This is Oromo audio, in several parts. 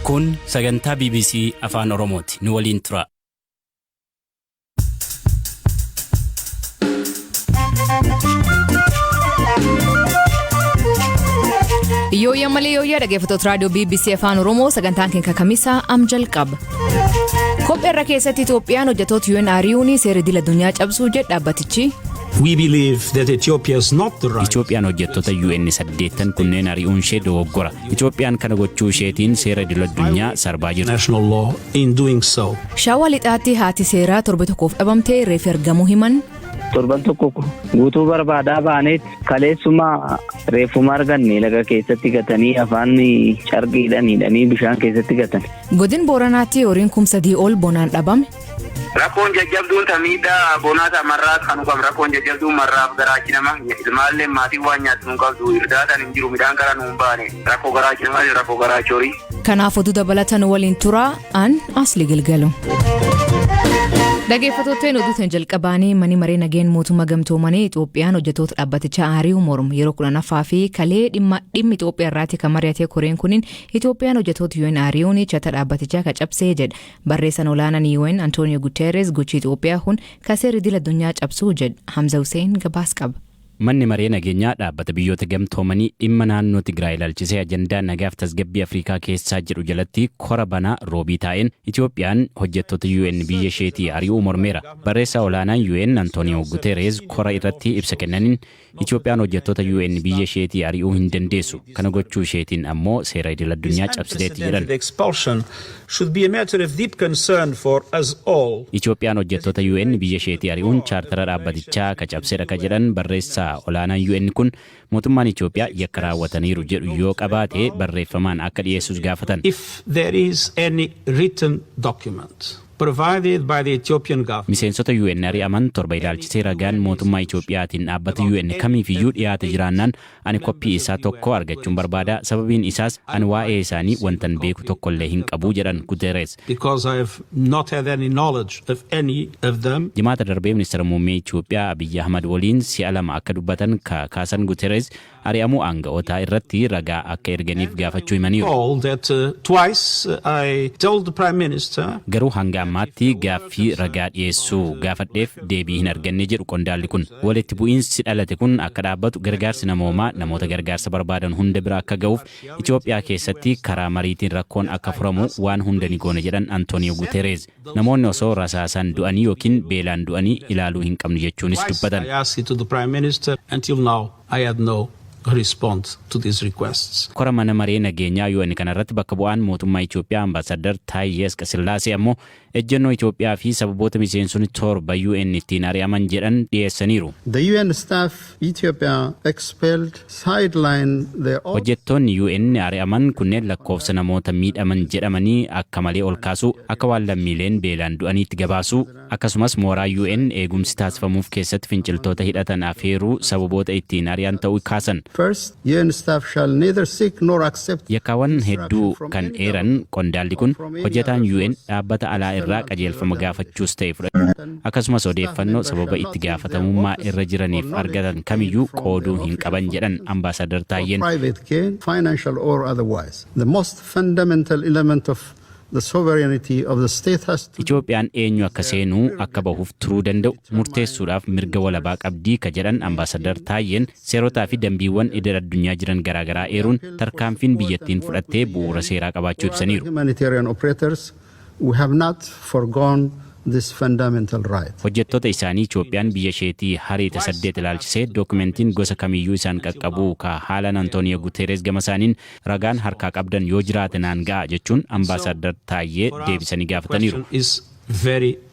Kun sagantaa BBC Afaan Oromooti. Nu waliin tura. Yooyyaa malee yooyyaa dhaggeeffattoota raadiyoo BBC Afaan Oromoo sagantaan keenya kamisaa am jalqaba. Kopheerra keessatti Itoophiyaan hojjettoota UN ari'uun seera idil addunyaa cabsuu jedha dhaabbatichi. We believe that Ethiopia is not the right. Itoophiyaan hojjettoota UN 8 kunneen ari'uun ishee dogoggora. Itoophiyaan kana gochuu isheetiin seera idil addunyaa sarbaa jirti. National law in doing so. Shaawaa lixaatti haati seeraa torba tokkoof dhabamtee reef ergamuu himan. Torban tokko guutuu barbaadaa baaneet kaleessuma reefuma arganne laga keessatti gatanii afaan carqiidhanii bishaan keessatti gatan. Godin Booranaatti horiin 3,000 ol bonaan dhabame. Rakkoon jajjabduun tamiidhaa bonaata marraa kan qabnu rakkoon jajjabduun marraaf garaachi nama ilmaallee maatiin waan nyaatu qabdu irdaadhaan hin jiru midhaan gara nuun baane rakkoo garaachi namaa rakkoo garaachi horii. Kanaaf oduu dabalatan waliin turaa an asli gilgalu. Dhaggeeffattootni oduutiin jalqabaanii mani maree nageen mootummaa gamtoomanii Itoophiyaan hojjettoota dhaabbatichaa ari'uu mormu yeroo 10ffaa fi kalee dhimma Itoophiyaa irratti kan mari'ate koreen kuniin Itoophiyaan hojjettoota UN ari'uun chata dhaabbatichaa cabsee jedha. Barreessaan olaanaan UN Antonio Guterres gochi Itoophiyaa kun seera idil addunyaa cabsuu jedha. Hamza Hussein gabaas qaba. Manni maree nageenyaa dhaabbata biyyoota gamtoomanii dhimma naannoo Tigraay ilaalchisee ajandaa nagaaf tasgabbii Afrikaa keessaa jedhu jalatti kora banaa roobii taa'een Itoophiyaan hojjettoota UN biyya isheetii ari'uu mormeera. Barreessaa olaanaan UN Antonio Guterres kora irratti ibsa kennaniin Itoophiyaan hojjettoota UN biyya isheetii ari'uu hin dandeessu. Kana gochuu isheetiin ammoo seera idil addunyaa cabsiteetti jedhan. Itoophiyaan hojjettoota UN biyya isheetii ari'uun chaartara dhaabbatichaa cabseera ka jedhan barreessaa olaanaan UN kun mootummaan Itoophiyaa yakka raawwataniiru jedhu yoo qabaate barreeffamaan akka dhiyeessus gaafatan. If there is any written document provided by the Ethiopian government. Miseensota UN ari'aman torba ilaalchisee ragaan mootummaa Itoophiyaatiin dhaabbata UN kamiifiyyuu dhiyaate jiraannaan ani koppii isaa tokko argachuun barbaada. Sababiin isaas ani waa'ee isaanii wantan beeku tokkollee hin qabu jedhan Guterres. Because I have not had any knowledge of any of them. Jimaata darbee ministeera muummee Itoophiyaa Abiyyi Ahmad waliin si'a lama akka dubbatan kaasan Guterres ari'amuu aanga'ootaa irratti ragaa akka erganiif gaafachuu himaniiru. Garuu hanga ammaatti gaaffii ragaa dhiyeessuu gaafadheef deebii hin arganne jedhu qondaalli kun. Walitti bu'iinsi dhalate kun akka dhaabbatu gargaarsi namoomaa namoota gargaarsa barbaadan hunda bira akka ga'uuf Itoophiyaa keessatti karaa mariitiin rakkoon akka furamu waan hunda ni goona jedhan Antonio Guterres. Namoonni osoo rasaasaan du'anii yookiin beelaan du'anii ilaaluu hin qabnu jechuunis dubbatan. Respond to these requests. Kora mana maree nageenyaa UN kanarratti bakka bu'aan mootummaa Itoophiyaa Ambaasaddar Taayyee Asqasillaasee ammoo ejjennoo Itoophiyaa fi sababoota miseensonni torba UN ittiin ari'aman jedhan dhiyeessaniiru. The UN staff Ethiopia expelled sideline their hojjettoonni UN ari'aman kunneen lakkoofsa namoota miidhaman jedhamanii akka malee ol kaasuu akka waan lammiileen beelaan du'aniitti gabaasuu akkasumas mooraa UN eegumsi taasifamuuf keessatti finciltoota hidhatan afeeruu sababoota ittiin ari'an ta'uu kaasan. First, UN staff shall neither seek nor accept. Yakkaawwan hedduu kan eeran qondaalli kun hojjetaan UN dhaabbata alaa irraa qajeelfama gaafachuus ta'e fudhatan akkasumas odeeffannoo sababa itti gaafatamummaa irra jiraniif argatan kamiyyuu qooduu hin qaban jedhan Ambaasaddar Taayyeen. Private gain, financial or otherwise. The most fundamental element of the sovereignty of the state has to. Itoophiyaan eenyu akka seenuu akka bahuuf turuu danda'u murteessuudhaaf mirga walabaa qabdii ka jedhan Ambaasaddar Taayyeen seerotaa fi dambiiwwan idil addunyaa jiran garaagaraa eeruun tarkaanfiin biyyattiin fudhattee bu'uura seeraa qabaachuu ibsaniiru. Humanitarian operators, we have not forgone this fundamental right. Hojjettoota isaanii Itoophiyaan biyya isheetii hariita 8 ilaalchisee dookumentiin gosa kamiyyuu isaan qaqqabuu ka haalan Antonio Guterres gama isaaniin ragaan harkaa qabdan yoo jiraate naan ga'a jechuun Ambaasaddar Taayyee deebisanii gaafataniiru.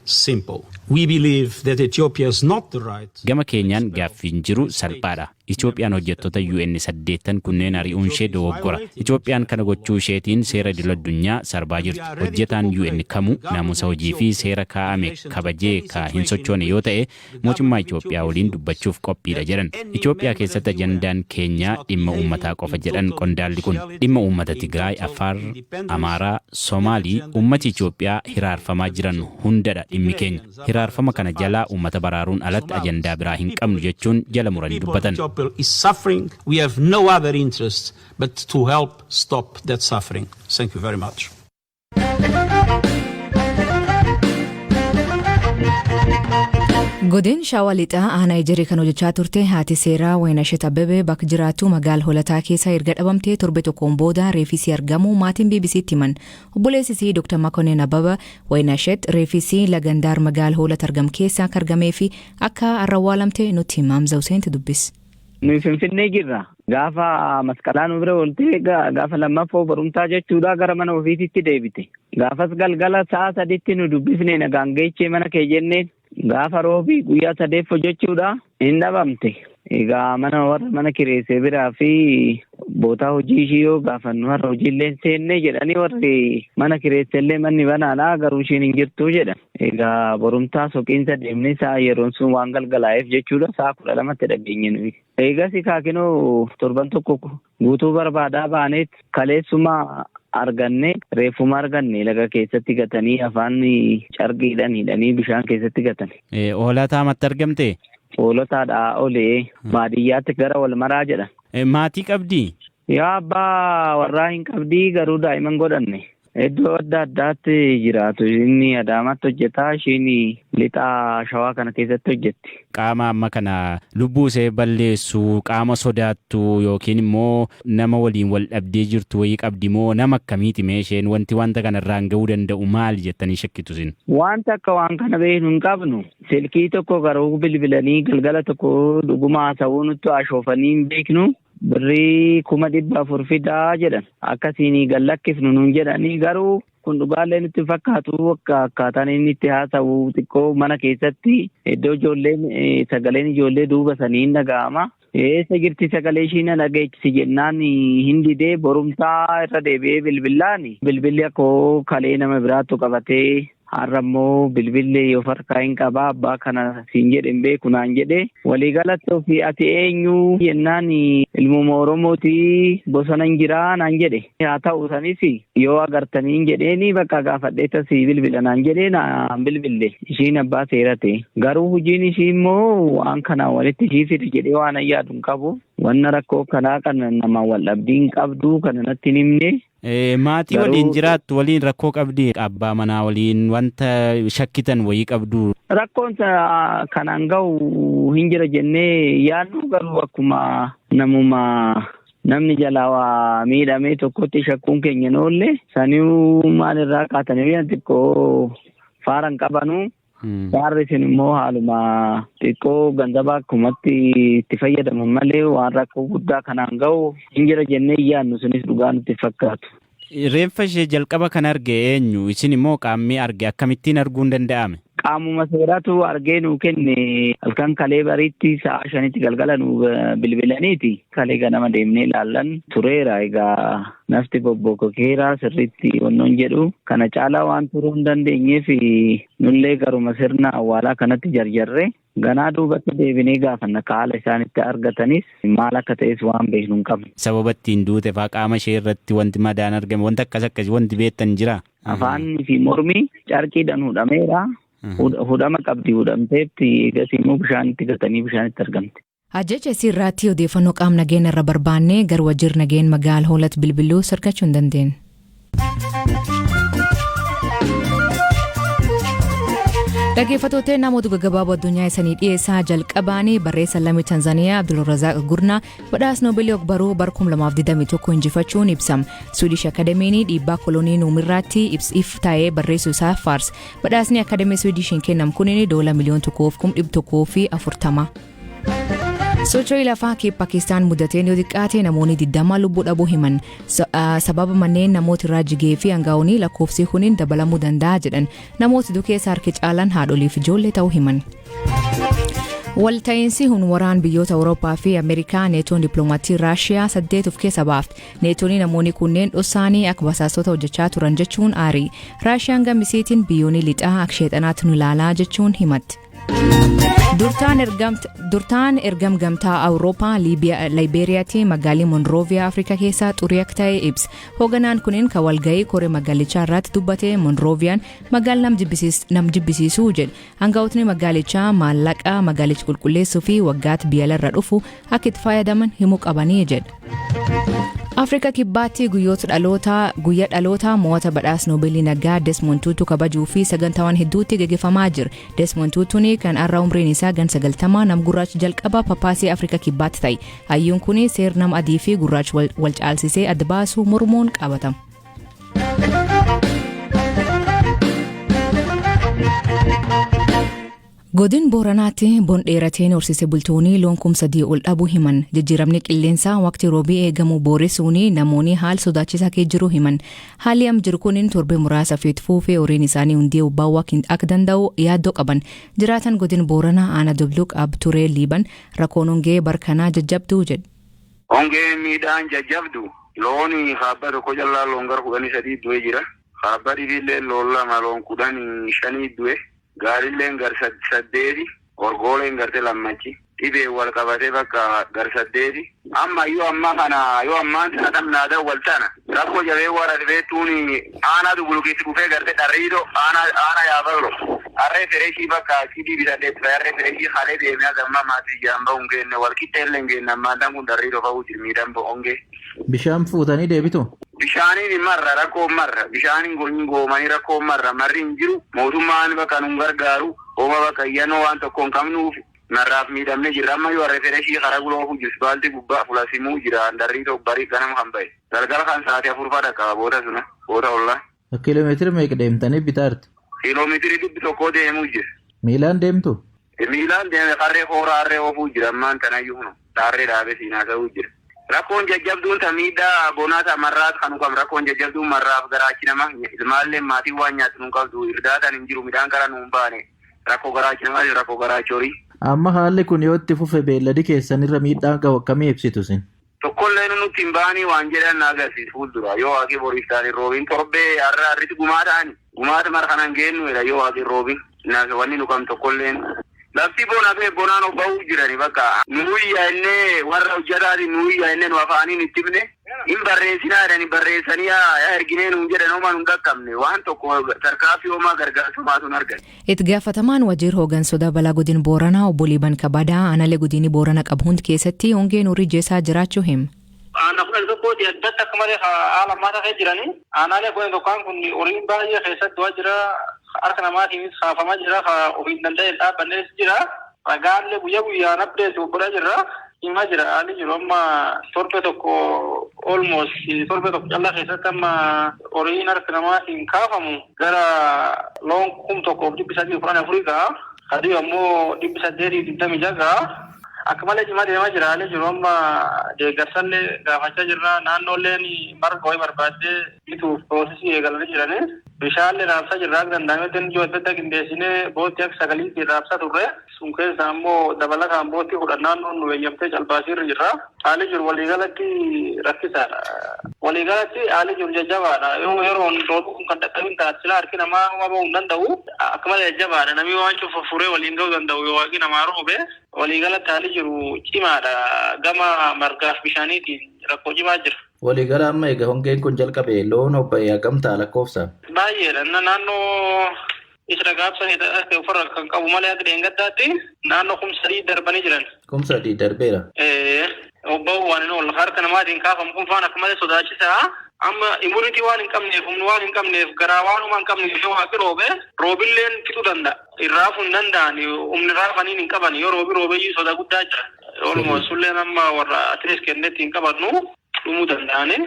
Simple. We believe that Ethiopia is not the right. Gama keenyaan gaaffiin jiru salphaadha. Itoophiyaan hojjettoota UN 8 kunneen ari'uun ishee dogoggora. Itoophiyaan kana gochuu isheetiin seera idil addunyaa sarbaa jirti. Hojjetaan UN kamuu naamusa hojii fi seera kaa'ame kabajee ka hin sochoone yoo ta'e mootummaa Itoophiyaa waliin dubbachuuf qophiidha jedhan. Itoophiyaa keessatti ajandaan keenyaa dhimma uummataa qofa jedhan qondaalli kun. Dhimma uummata Tigraay, Afaan, Amaaraa, Somaalii uummati Itoophiyaa hiraarfamaa jiran hundadha dhimmi keenya. Hiraarfama kana jalaa uummata baraaruun alatti ajandaa biraa hin qabnu jechuun jala muranii dubbatan. people is suffering, we have no other interest but to help stop that suffering. Thank you very much. Godin Shawaa Lixaa aanaa Ejeree kan hojjechaa turte haati seeraa Waynashet Abbabee bakka jiraattu magaalaa Hoolataa keessa erga dhabamtee torbe tokkoon booda reefisii argamu maatiin BBC'tti himan. Obboleessisii Dr. Makonnen Abbabaa Waynashet reefisii lagandaar magaalaa Hoolata argam keessa akka argamee fi akka awwaalamte nutti Hamza Hussein dubbis. Nuyi Finfinnee jirra. Gaafa masqalaa nu bira oolte gaafa lammaffoo barumsaa jechuudha gara mana ofiisitti deebite. Gaafas galgala sa'a 3tti nu dubbifne nagaan geechee mana kee jenneen gaafa roobii guyyaa 3 jechuudha hin dhabamte. Egaa mana kireessee biraa fi bootaa hojii ishii yoo gaafannu har'a hojiillee seennee jedhanii warri mana kireessellee manni banaadha garuu ishiin hin jirtu jedhan. Egaa barumsaa soqiinsa deemnee sa'a yeroon sun waan galgalaa'eef jechuudha sa'a 12tti dhageenye nuyi. Eegas kaakinoo torban tokko guutuu barbaadaa baaneet kaleessuma arganne reeffuma arganne laga keessatti gatanii afaan carqiidhaan hidhanii bishaan keessatti gatan. Hoolataa matti argamte? Hoolotaadhaa olee baadiyyaatti gara wal maraa jedhan. Maatii qabdii? Yaa abbaa warraa hin qabdii garuu daa'iman godhanne. Iddoo adda addaatti jiraatu inni Adaamaatti hojjetaa ishiin lixaa Shawaa kana keessatti hojjetti. Qaama amma kana lubbuu ishee balleessu qaama sodaattu yookiin immoo nama waliin wal dhabdee jirtu wayii qabdi moo nama akkamiiti mee isheen wanta kanarraan ga'uu danda'u maali jettanii shakkitu isin? Wanta akka waan kana beeknu hin qabnu. Silkii tokko garuu bilbilanii galgala tokko dhuguma haasawuu nutti ashoofanii hin beeknu. Birrii 400 fidaa jedhan akkasiin gallakkifnu nuun jedhanii garuu kun dhugaallee nutti fakkaatu akkaataan inni itti haasa'u xiqqoo mana keessatti iddoo ijoolleen sagaleen ijoollee duuba sanii hin dhaga'ama. Eessa jirti sagalee ishii na dhageechisi jennaan hin didee borumsaa irra deebi'ee bilbilli akkoo kalee nama biraattu qabatee har'ammoo bilbillee yoo farkaa hin qabaa abbaa kana siin jedhen beeku naan jedhe waliigalatti ofii ati eenyu jennaan ilmuma Oromootii bosona hin jiraa naan jedhe haa ta'u sanis yoo agartanii hin jedheeni bakka gaafadhee tasii bilbila naan jedhee naan bilbille ishiin abbaa seerate garuu hojiin ishii immoo waan kanaa walitti ishii fide jedhee waan ayyaadu hin qabu wanna rakkoo kanaa kana nama wal dhabdii hin qabdu kana natti hin himne. Maatii waliin jiraattu waliin rakkoo qabdi abbaa manaa waliin wanta shakkitan wayii qabdu. Rakkoon kanaan ga'u hin jira jennee yaadnu garuu akkuma namni jalaa waa miidhamee tokkotti shakkuun keenya noolle saniu maalirraa kaatanii xiqqoo faaran qabanu. Faarri isin immoo haaluma xiqqoo ganzabaa akkumatti itti fayyadaman malee waan rakkoo guddaa kanaan ga'u hin jira jennee yaadnu sunis dhugaa nutti fakkaatu. Reeffa ishee jalqaba kan arge eenyu? Isin immoo qaamni arge akkamittiin arguun danda'ame? Qaamuma seeratu argee nuu kenne halkan kalee bariitti sa'a 5tti galgala nuu bilbilaniiti. Kalee ganama deemnee ilaallan tureera egaa nafti bobbokokeera sirriitti wannoon jedhu kana caalaa waan turuu hin dandeenyeef nullee garuma sirna awwaalaa kanatti jarjarre ganaa duubatti deebinee gaafanna kaala isaanitti argatanis maal akka ta'es waan beeknu hin qabne. Sababa ittiin duute faa qaama ishee irratti wanti madaan argame wanti akkas wanti beektan jira? Afaanii fi mormi carqiidhaan hudhameera. Hudhama qabdi hudhamteetti egas immoo bishaanitti gatanii bishaanitti argamte. Ajjaja asirratti odeeffannoo qaama nageenya irra barbaannee gara wajjir nageenya magaalaa Hoolata bilbiluu sarkachuu hin dandeenye. Dhaggeeffattoota namoota gaggabaaboo addunyaa isanii dhiyeessaa jalqabaanii barreessa lammii Tanzaaniyaa Abdulrazaaq Gurnaa badhaasa Noobeelii ogbarruu bara 2021 injifachuun ibsama. Swidish Akademiin dhiibbaa kolonii nuumirraatti ibsiif taa'ee barreessuu isaa faarsa. Badhaasni Akademii Swidishiin kennamu kunin $1 miliyoona 140. Socho'ii lafaa kee Pakistaan mudateen yoo xiqqaate namoonni 20 lubbuu dhabuu himan. Sababa manneen namoota irraa jigee fi hangaa'uun lakkoofsi kunin dabalamuu danda'a jedhan. Namoota dukeessa harki caalan haadholiif ijoollee ta'uu himan. Walta'iinsi waraan biyyoota Awurooppaa fi Ameerikaa neetoon dippiloomatii Raashiyaa 8 of keessa baafte. Neetoon namoonni kunneen dhossaanii akka basaastota hojjechaa turan jechuun aarii. Raashiyaan gammisiitiin biyyoonni lixaa akka sheexanaatti nu ilaalaa jechuun himatti. Durtaan ergam gamtaa Awurooppaa Liibeeriyaatti magaalii Monrooviyaa Afrikaa keessaa xurii akka ta'e ibsa. Hooganaan kunin kan walga'ii koree magaalichaa irratti dubbate Monrooviyaan magaala nam jibbisiisuu jedhe. Hangaa'otni magaalichaa maallaqa magaalicha qulqulleessuu fi waggaatti biyyalarra dhufu akka itti fayyadaman himuu qabanii jedhe. Afrikaa kibbaatti guyyaa dhalootaa mo'ata badhaasa Noobeelii nagaa Desmond Tutu kabajuu fi sagantaawwan hedduutti gaggeeffamaa jira. Desmond Tutuun kan har'a umriin isaa gan 90 nam gurraacha jalqaba papaasii Afrikaa kibbaatti ta'e. Hayyuun kun seera nama adii fi gurraacha wal caalsisee adda baasuu mormuun qabatama. Godin Booranaatti bon dheerateen horsiise bultoonni loon 3,000 ol dhabuu himan. Jijjiiramni qilleensaa waqtii roobii eegamu booressuun namoonni haal sodaachisaa kee jiru himan. Haalli am jiru kun torbee muraasa feet fuufee horiin isaanii hundee ubbaawaa akka danda'u yaaddoo qaban. Jiraatan godin Booranaa Aana Dubluq Abturee Liiban rakkoon hongee barkanaa jajjabduu jedhe. Hongee miidhaan jajjabdu looni haabba tokko jallaa loon gar 13 du'e jira. Haabba dhibillee loon 15 du'e. Gaarilleen gar 8 orgooleen garte lammachi dhibee wal qabatee bakka gar 8 amma yoo ammaan sana dhamnaada wal tana rakkoo jabee wara dhibee aanaa dubulukiitti dhufee garte dharriidoo aanaa yaabalo harree fereeshii bakka sidii bitadhee harree fereeshii halee deemee gamma maatii jaamba hongenne wal qixxeellee hongenne ammaan kun dharriidoo fa'uu jirmiidhaan hongee. Bishaan fuutanii deebitu? Bishaaniin marra rakkoo marra bishaaniin goomanii rakkoo marra marri hin jiru mootummaan bakka nu gargaaru hooma bakka iyyannoo waan tokko hin qabnuuf narraaf miidhamne jirra amma yoo harree fereeshii karaa guloofu jirus baalti gubbaa fulasimuu jira darrii tokko barii ganama kan ba'e galgala kan sa'aatii 4 fa'aa dhaqqaba boota ollaa. Kiiloomeetira meeqa deemtanii bitaarti? Kiiloomeetirii 100 deemuu jira. Miilaan deemtu? Miilaan deeme qarree hooraa harree oofuu jira ammaan tanayyuu dhaarree dhaabee siinaa ta'uu jira. Rakkoon jajjabduun tamiidhaa bonaata marraat kan qabdu rakkoon jajjabduun marraaf garaachi nama ilmaallee maatiin waan nyaatu nu qabdu irdaataan hin jiru midhaan karaa nu hin baane rakkoo garaachi namaa rakkoo garaachi horii. Amma haalli kun yoo itti fufe beelladi keessanirra miidhaan qabu akkamii ibsitu sin? Tokkollee nutti hin baanii waan jedhan na agarsiisu fuuldura yoo waaqii boriif taane roobiin torbee har'aarritti gumaa ta'ani gumaata mara kanan geennu yoo waaqii roobiin wanni nu qabnu tokkolleen. Lafti bonaan obba'uu jirani bakka nuuyyaa innee warra hojjetaati nuuyyaa innee nu afaaniin itti himne hin barreessinaa jedhani barreessanii erginee nuun jedhan homaa nuun qaqqabne waan tokko tarkaanfii homaa gargaarsumaatu hin argane. Itti gaafatamaan waajjira hooggansoota balaa godin Booranaa obbo Liiban Kabadaa aanaalee godinii Boorana qabu hundi keessatti hongeen horii jeesaa jiraachuu hima. Aanaa 11 addatti akka malee haala ammaa ta'ee jiranii aanaalee 11 kun horiin baay'ee keessatti waa jira. Harka namaatiinis kaafamaa jira ofiin danda'e dhaabbannees jira ragaallee guyyaan abdeetu godhaa jirra himaa jira haalli jiru amma torbe tokko callaa keessatti amma horiin harka namaatiin kaafamu gara loon 1,814 ga'a hadii ammoo 826 ga'a akka malee cimaa deemaa jira haalli jiru amma deeggarsallee gaafachaa jirra naannoolleen marga wayii barbaaddee bituuf proosesii eegalanii jiranii. Bishaanlee raabsaa jirraa danda'ametti ijoo adda addaa qindeessinee boottii akka sagaliitti raabsaa turre sun keessa ammoo dabalataan boottii 10 naannoon nu eeyyamtee calbaasiirra jirra. Haalli jiru waliigalatti rakkisaadha. Waliigalatti haalli jiru jajjabaadha. Yeroon roobuu kun kan dadhabin taasisa harki namaa homaa bahuu hin danda'u. Akka malee jajjabaadha. Namni waan cufa furee waliin ga'uu danda'u yoo waaqni namaa roobe waliigalatti haalli jiru cimaadha. Gama margaaf bishaaniitiin rakkoo cimaa jira. Waliigala amma egaa hongeen kun jalqabe loon obba'ee hagamtaa lakkoofsa? Baay'eedha. Naannoo isa gaabsanii ofirra kan qabu malee akka deengaddaatti naannoo 3,000 darbanii jiran. 3,000 darbeera? Obba'uu waan hin oolle harka namaatiin kaafamu kun faan akka malee sodaachisaa. Amma immunitii waan hin qabneef humni waan hin qabneef garaa waanuma hin qabneef yoo waaqi roobe roobilleen fixuu danda'a. Irraafuu hin danda'an humni raafaniin hin qaban yoo roobeyyuu sodaa guddaa jira. Olumoo sulleen amma warra atilees kennetti hin qabannu. Dhumuu danda'anii.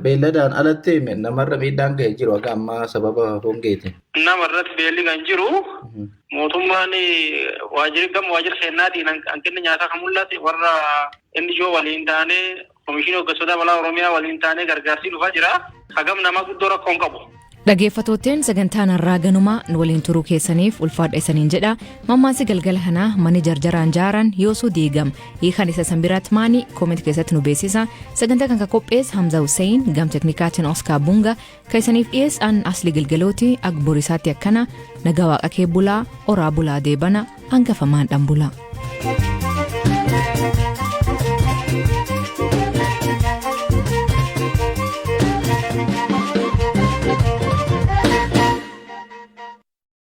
Beelladaan alatti namarra miidhaan ga'ee jiru akka ammaa sababa hongeeti. Namarratti beelli kan jiru mootummaan waajjira seennaatiin hanqinni nyaataa kan mul'ate warra inni ijoo waliin taanee Komishinii Hooggansoota Balaa Oromiyaa waliin taanee gargaarsii dhufaa jira. Hagam nama guddoo rakkoo hin qabu. Dhaggeeffattootteen sagantaan har'aa ganumaa nu waliin turuu keessaniif ulfaadha isaniin jedha. Mammaasi galgala kanaa mani jarjaraan jaaran yoosuu diigam hiikan isa sanbiraat maanii kooment keessatti nu beeksisa. Sagantaa kan qophees Hamza Hussein gam teknikaatiin Oskar Bunga kan isaniif dhiyeessan asli galgalooti agborisaatti akkana nagaa waaqa kee bulaa oraa bulaa deebana hangafamaan dhan bulaa.